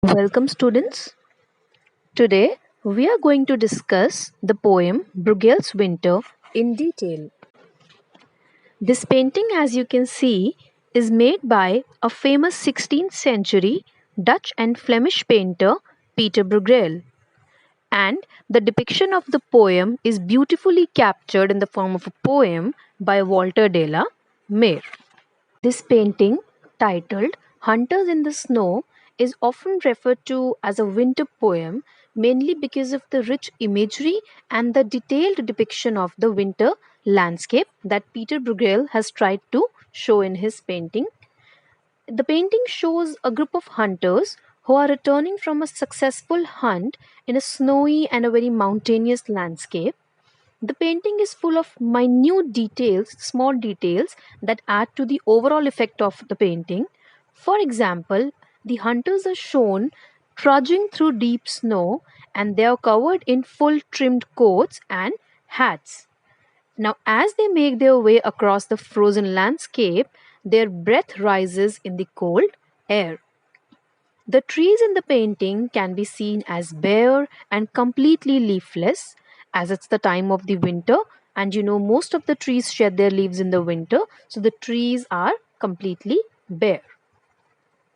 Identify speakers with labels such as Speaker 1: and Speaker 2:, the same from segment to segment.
Speaker 1: Welcome, students. Today we are going to discuss the poem Brueghel's Winter in detail. This painting, as you can see, is made by a famous 16th century Dutch and Flemish painter Pieter Brueghel, and the depiction of the poem is beautifully captured in the form of a poem by Walter de la Mare. This painting, titled Hunters in the Snow, is often referred to as a winter poem mainly because of the rich imagery and the detailed depiction of the winter landscape that Pieter Brueghel has tried to show in his painting. The painting shows a group of hunters who are returning from a successful hunt in a snowy and a very mountainous landscape. The painting is full of minute details, small details that add to the overall effect of the painting. For example, the hunters are shown trudging through deep snow and they are covered in full trimmed coats and hats. Now, as they make their way across the frozen landscape, their breath rises in the cold air. The trees in the painting can be seen as bare and completely leafless, as it's the time of the winter, and most of the trees shed their leaves in the winter, so the trees are completely bare.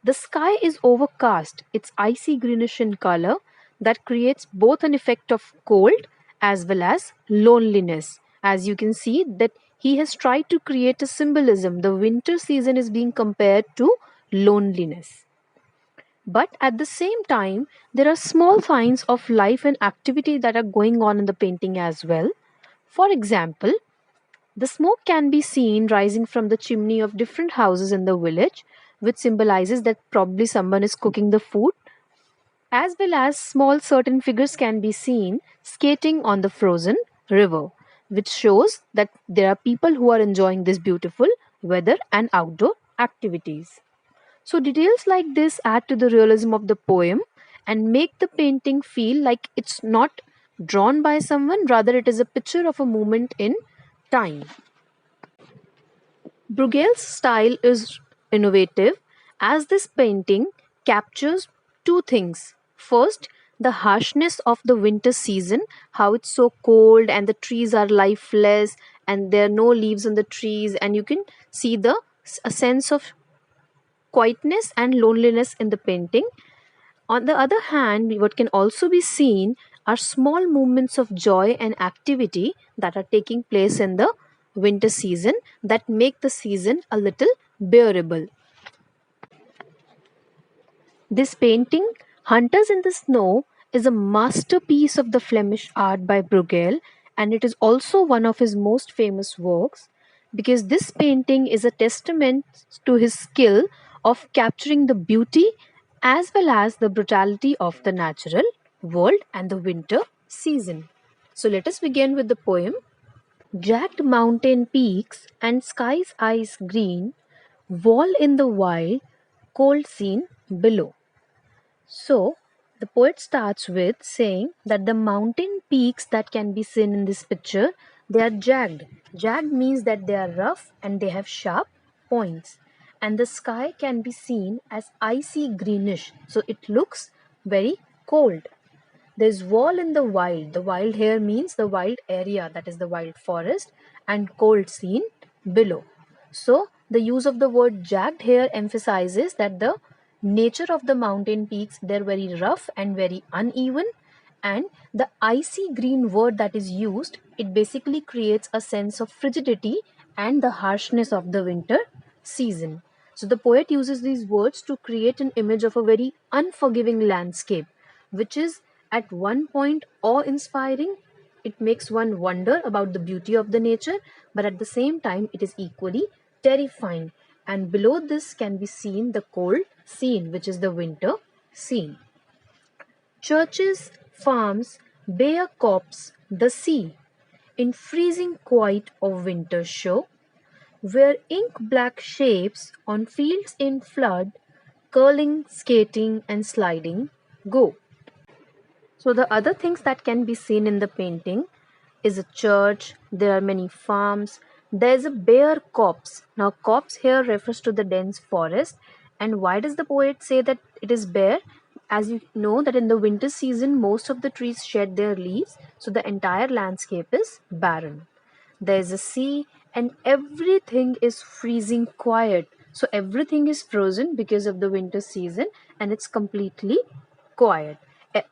Speaker 1: The sky is overcast, it's icy greenish in color that creates both an effect of cold as well as loneliness. As you can see that he has tried to create a symbolism. The winter season is being compared to loneliness. But at the same time, there are small signs of life and activity that are going on in the painting as well. For example, the smoke can be seen rising from the chimney of different houses in the village, which symbolizes that probably someone is cooking the food, as well as small certain figures can be seen skating on the frozen river, which shows that there are people who are enjoying this beautiful weather and outdoor activities. So, details like this add to the realism of the poem and make the painting feel like it's not drawn by someone, rather, it is a picture of a moment in time. Bruegel's style is innovative as this painting captures two things. First, the harshness of the winter season, how it's so cold and the trees are lifeless and there are no leaves on the trees, and you can see a sense of quietness and loneliness in the painting. On the other hand, what can also be seen are small moments of joy and activity that are taking place in the winter season that make the season a little bearable. This painting, Hunters in the Snow, is a masterpiece of the Flemish art by Brueghel, and it is also one of his most famous works because this painting is a testament to his skill of capturing the beauty as well as the brutality of the natural world and the winter season. So let us begin with the poem. Jagged mountain peaks and skies ice green, wall in the wild, cold scene below. So, the poet starts with saying that the mountain peaks that can be seen in this picture, they are jagged. Jagged means that they are rough and they have sharp points. And the sky can be seen as icy greenish. So, it looks very cold. There's wall in the wild. The wild here means the wild area, that is the wild forest, and cold scene below. So, the use of the word jagged here emphasizes that the nature of the mountain peaks, they're very rough and very uneven, and the icy green word that is used, it basically creates a sense of frigidity and the harshness of the winter season. So the poet uses these words to create an image of a very unforgiving landscape, which is at one point awe-inspiring. It makes one wonder about the beauty of the nature, but at the same time it is equally terrifying. And below this can be seen the cold scene, which is the winter scene. Churches, farms, bare copse, the sea, in freezing quiet of winter show, where ink black shapes on fields in flood, curling, skating, and sliding go. So the other things that can be seen in the painting is a church, there are many farms, there is a bare copse. Now copse here refers to the dense forest. And why does the poet say that it is bare? As you know that in the winter season, most of the trees shed their leaves, so the entire landscape is barren. There is a sea and everything is freezing quiet. So everything is frozen because of the winter season and it's completely quiet.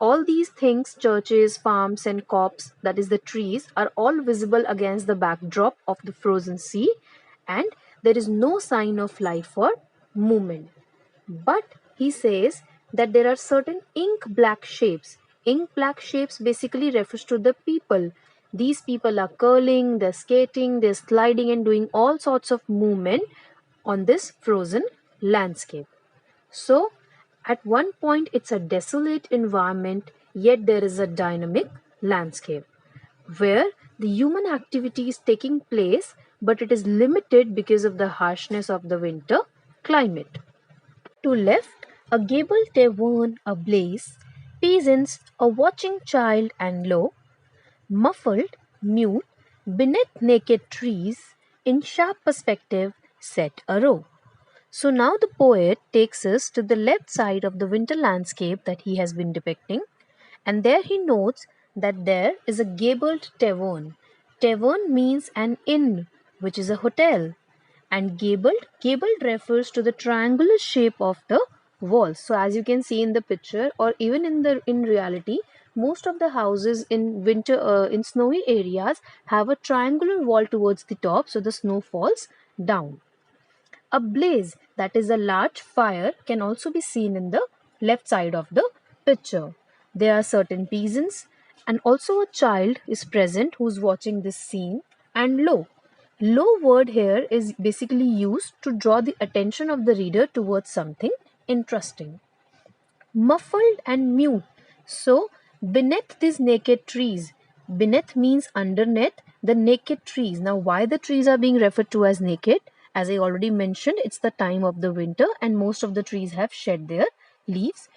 Speaker 1: All these things, churches, farms, and copse, that is the trees, are all visible against the backdrop of the frozen sea, and there is no sign of life or movement. But he says that there are certain ink black shapes. Ink black shapes basically refers to the people. These people are curling, they're skating, they're sliding, and doing all sorts of movement on this frozen landscape. So, at one point, it's a desolate environment, yet there is a dynamic landscape where the human activity is taking place, but it is limited because of the harshness of the winter climate. To left, a gabled tavern ablaze, peasants, a watching child, and lo, muffled, mute, beneath naked trees, in sharp perspective, set a row. So now the poet takes us to the left side of the winter landscape that he has been depicting, and there he notes that there is a gabled tavern. Tavern means an inn, which is a hotel, and gabled refers to the triangular shape of the walls. So as you can see in the picture, or even in reality, most of the houses in winter in snowy areas have a triangular wall towards the top, so the snow falls down. A blaze, that is a large fire, can also be seen in the left side of the picture. There are certain peasants, and also a child is present who's watching this scene. And low word here is basically used to draw the attention of the reader towards something interesting. Muffled and mute. So, beneath these naked trees, beneath means underneath the naked trees. Now, why the trees are being referred to as naked? As I already mentioned, it's the time of the winter and most of the trees have shed their leaves,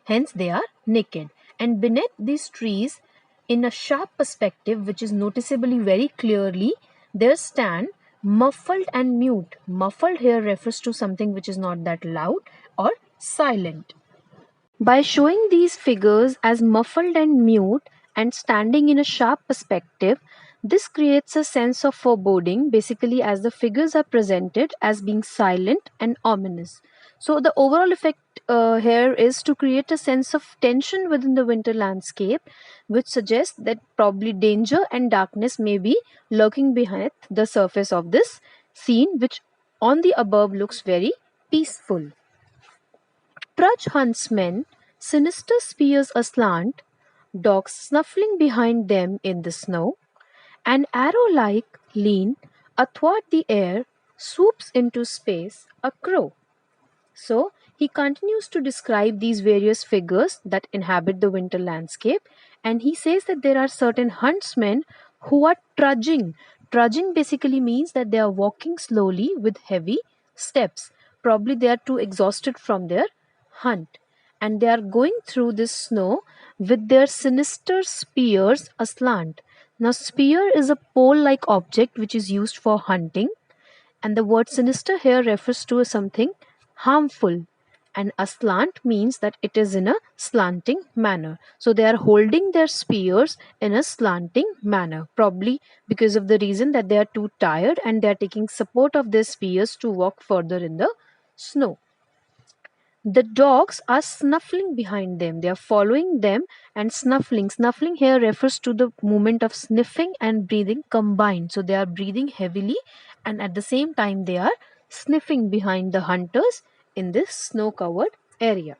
Speaker 1: hence, they are naked. And beneath these trees, in a sharp perspective, which is noticeably very clearly, there stand muffled and mute. Muffled here refers to something which is not that loud or silent. By showing these figures as muffled and mute and standing in a sharp perspective, this creates a sense of foreboding, basically, as the figures are presented as being silent and ominous. So, the overall effect here is to create a sense of tension within the winter landscape, which suggests that probably danger and darkness may be lurking beneath the surface of this scene, which on the above looks very peaceful. Trudge huntsmen, sinister spears aslant, dogs snuffling behind them in the snow, an arrow-like lean athwart the air swoops into space a crow. So he continues to describe these various figures that inhabit the winter landscape, and he says that there are certain huntsmen who are trudging. Trudging basically means that they are walking slowly with heavy steps. Probably they are too exhausted from their hunt, and they are going through this snow with their sinister spears aslant. Now, spear is a pole like object which is used for hunting, and the word sinister here refers to something harmful, and aslant means that it is in a slanting manner. So they are holding their spears in a slanting manner, probably because of the reason that they are too tired and they are taking support of their spears to walk further in the snow. The dogs are snuffling behind them. They are following them and snuffling. Snuffling here refers to the movement of sniffing and breathing combined. So they are breathing heavily and at the same time they are sniffing behind the hunters in this snow covered area.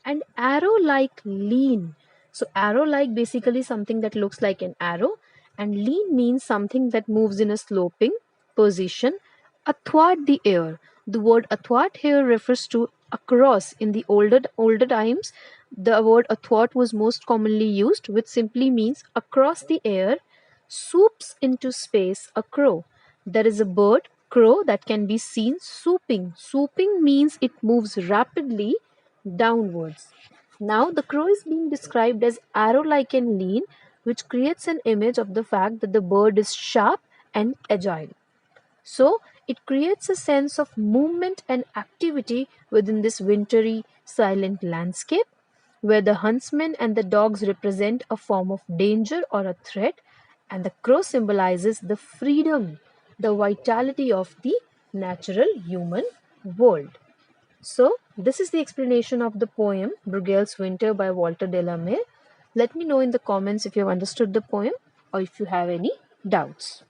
Speaker 1: And arrow like lean. So arrow like basically something that looks like an arrow, and lean means something that moves in a sloping position athwart the air. The word athwart here refers to across. In the older times, the word athwart was most commonly used, which simply means across the air swoops into space a crow. There is a bird crow that can be seen swooping. Swooping means it moves rapidly downwards. Now the crow is being described as arrow-like and lean, which creates an image of the fact that the bird is sharp and agile. So it creates a sense of movement and activity within this wintry silent landscape, where the huntsman and the dogs represent a form of danger or a threat, and the crow symbolizes the freedom, the vitality of the natural human world. So, this is the explanation of the poem Bruegel's Winter by Walter de la Mare. Let me know in the comments if you have understood the poem or if you have any doubts.